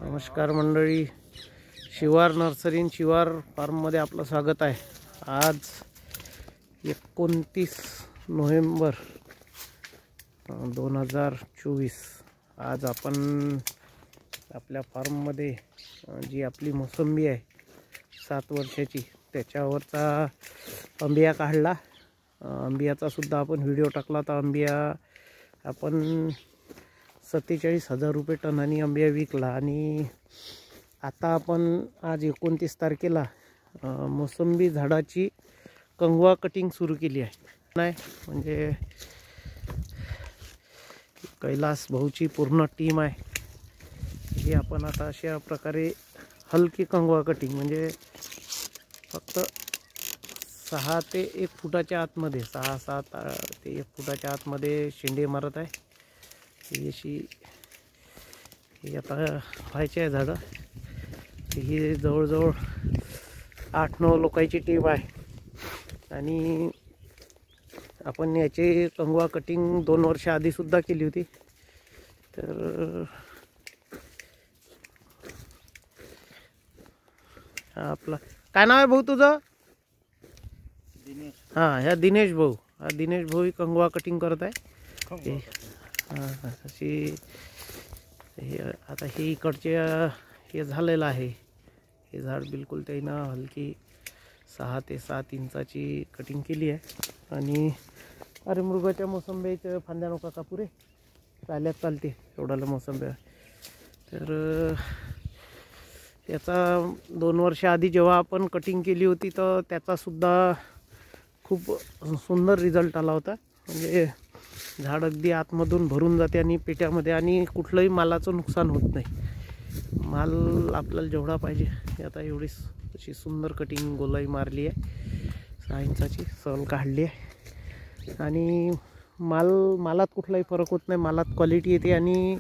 नमस्कार मंडळी, शिवार नर्सरी शिवार फार्ममध्ये आपलं स्वागत आहे। आज 29 नोव्हेंबर 2024 आज आपण आपल्या फार्ममध्ये जी आपली मोसंबी आहे 7 वर्षाची त्याच्यावरचा अंबिया काढला। अंबियाचा सुद्धा आपण व्हिडिओ टाकला होता। अंबिया आपण 47,000 रुपये टनानी अंबिया विकला। आणि आता आपण आज 29 तारखेला मोसंबी झाडाची कंगवा कटिंग सुरू केली आहे। नाही म्हणजे कैलास भाऊची पूर्ण टीम आहे ही। आपण आता अशा प्रकारे हलकी कंगवा कटिंग म्हणजे फक्त 6 ते 1 फुटाच्या आतमध्ये 6-7 ते 1 फुटाच्या आतमध्ये शेंडे मारत आहे। ही आता व्हायची आहे झाडं। ही जवळजवळ 8-9 लोकांची टीम आहे। आणि आपण याची कंगवा कटिंग 2 वर्ष आधी सुद्धा केली होती। तर आपला काय नाव आहे भाऊ तुझं? दिनेश। हां, ह्या दिनेश भाऊ, हा दिनेश भाऊ कंगवा कटिंग करत आहे। अशी आता हे इकडचे हे झालेलं आहे। हे झाड बिलकुल त्यानं हलकी 6 ते 7 इंचाची कटिंग केली आहे। आणि अरे मृगाच्या मोसंब्याच्या फांद्या नका कापुरे, चालत चालते एवढाला मोसंब्या। तर याचा 2 वर्ष आधी जेव्हा आपण कटिंग केली होती तर त्याचा सुद्धा खूप सुंदर रिझल्ट आला होता। म्हणजे झाड अगदी आतमधून भरून जाते आणि पेट्यामध्ये आणि कुठलंही मालाचं नुकसान होत नाही। माल आपल्याला जेवढा पाहिजे आता एवढीच अशी सुंदर कटिंग गोलाई मारली आहे। 6 इंचाची सल काढली आहे। आणि मालात कुठलाही फरक होत नाही, मालात क्वालिटी येते आणि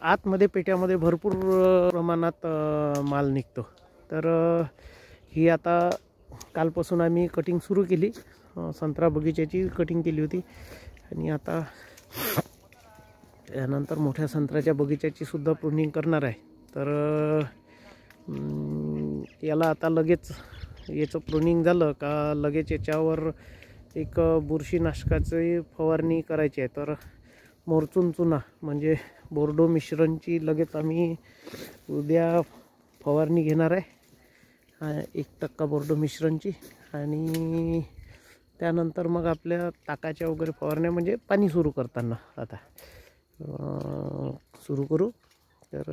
आतमध्ये पेट्यामध्ये भरपूर प्रमाणात माल निघतो। तर ही आता कालपासून आम्ही कटिंग सुरू केली। संत्रा बगीच्याची कटिंग केली होती आणि आता यानंतर मोठ्या संत्र्याच्या बगीच्याची सुद्धा प्रूनिंग करणार आहे। तर याला आता लगेच याचं प्रूनिंग झालं का लगेच याच्यावर एक बुरशीनाशकाची फवारणी करायची आहे। तर मोरचून चुना म्हणजे बोर्डो मिश्रणची लगेच आम्ही उद्या फवारणी घेणार आहे 1% बोर्डो मिश्रणची। आणि त्यानंतर मग आपल्या ताकाच्या वगैरे फवारण्या म्हणजे पाणी सुरू करताना आता सुरू करू। तर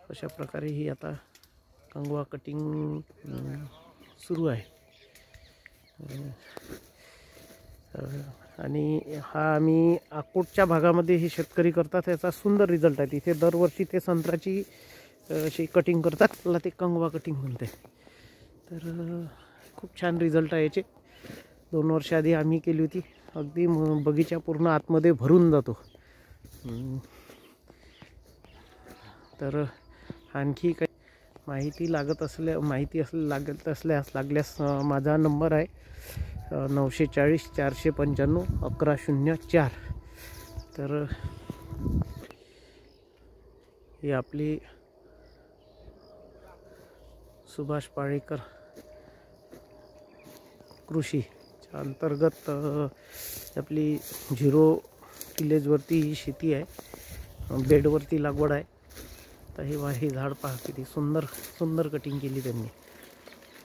अशा प्रकारे ही आता कंगवा कटिंग सुरू आहे। आणि हा आम्ही अकोटच्या भागामध्ये हे शेतकरी करतात, याचा सुंदर रिझल्ट आहे। तिथे दरवर्षी ते संत्र्याची अशी कटिंग करतात, त्याला ते कंगवा कटिंग म्हणते। तर खूप छान रिझल्ट आहे याचे। 2 वर्ष आधी आम्ही केली होती, अगदी बगीचा पूर्ण आतमध्ये भरून जातो। तर आणखी काही माहिती लागल्यास माझा नंबर आहे 940 495 1104। तर ही आपली सुभाष पाळेकर कृषी अंतर्गत आपली 0 विलेजवरती ही शेती आहे, बेडवरती लागवड आहे। तर हे झाड पहा किती सुंदर कटिंग केली त्यांनी,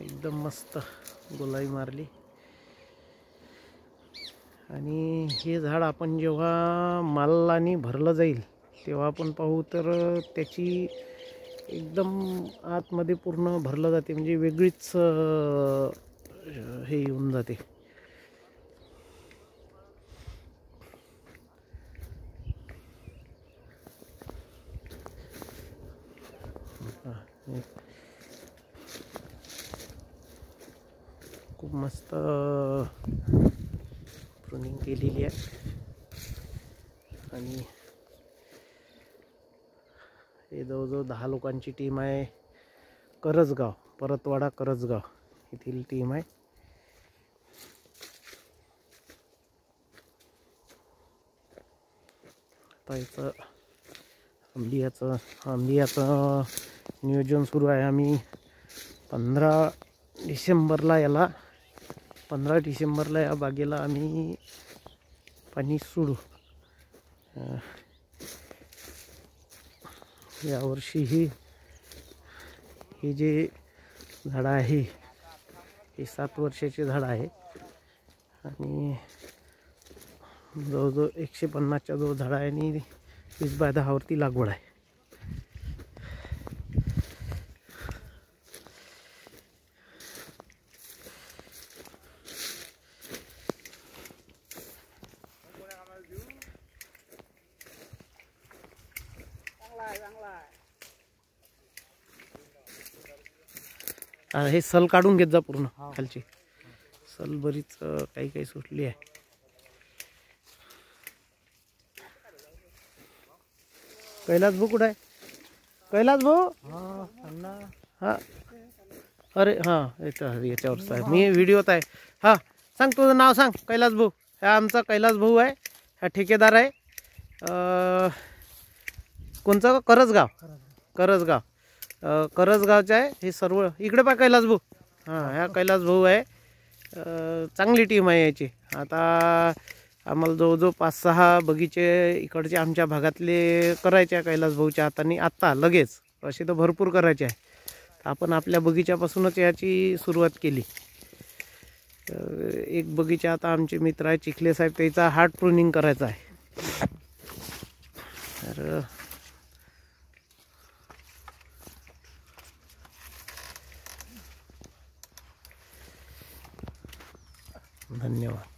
एकदम मस्त गोलाई मारली। आणि हे झाड आपण जेव्हा मालाने भरलं जाईल तेव्हा आपण पाहू तर त्याची एकदम आतमध्ये पूर्ण भरलं जाते, म्हणजे वेगळीच हे येऊन जाते। खूप मस्त प्रूनिंग केलेली आहे। आणि हे जवळजवळ 10 लोकांची टीम आहे। करजगाव, परतवाडा करजगाव येथील टीम आहे। आता याचं आंबियाचं नियोजन सुरू आहे. आम्ही 15 डिसेंबरला या बागेला आम्ही पाणी सोडू. यावर्षी हे जे झाडं आहे हे 7 वर्षाचे झाडं आहे आणि जवळजवळ 150च्या जवळ झाडं आहे आणि 20/10 वरती लागवड आहे. हे सल काढून घेत जा पूर्ण खालची. सल बरीच काही सुटली आहे. कैलास भाऊ कुठं आहे? कैलास भाऊ हा अरे हां याच्यावरच आहे. मी व्हिडिओत आहे. हा सांग तुझं नाव सांग. कैलास भाऊ. हा आमचा कैलास भाऊ आहे. हा ठेकेदार आहे. कोणचं? करजगावचं आहे हे सर्व. इकडे पहा कैलास भाऊ. हां ह्या कैलास भाऊ आहे. चांगली टीम आहे याची. आता आम्हाला जवळजवळ 5-6 बगीचे इकडचे आमच्या भागातले करायचे आहे कैलास भाऊच्या हाताने. आत्ता लगेच असे तर भरपूर करायचे आहे. आपण आपल्या बगीच्यापासूनच याची सुरुवात केली. एक बगीचा आता आमचे मित्र आहे चिखले साहेब, त्याचा हार्ट प्रूनिंग करायचा आहे. तर धन्यवाद.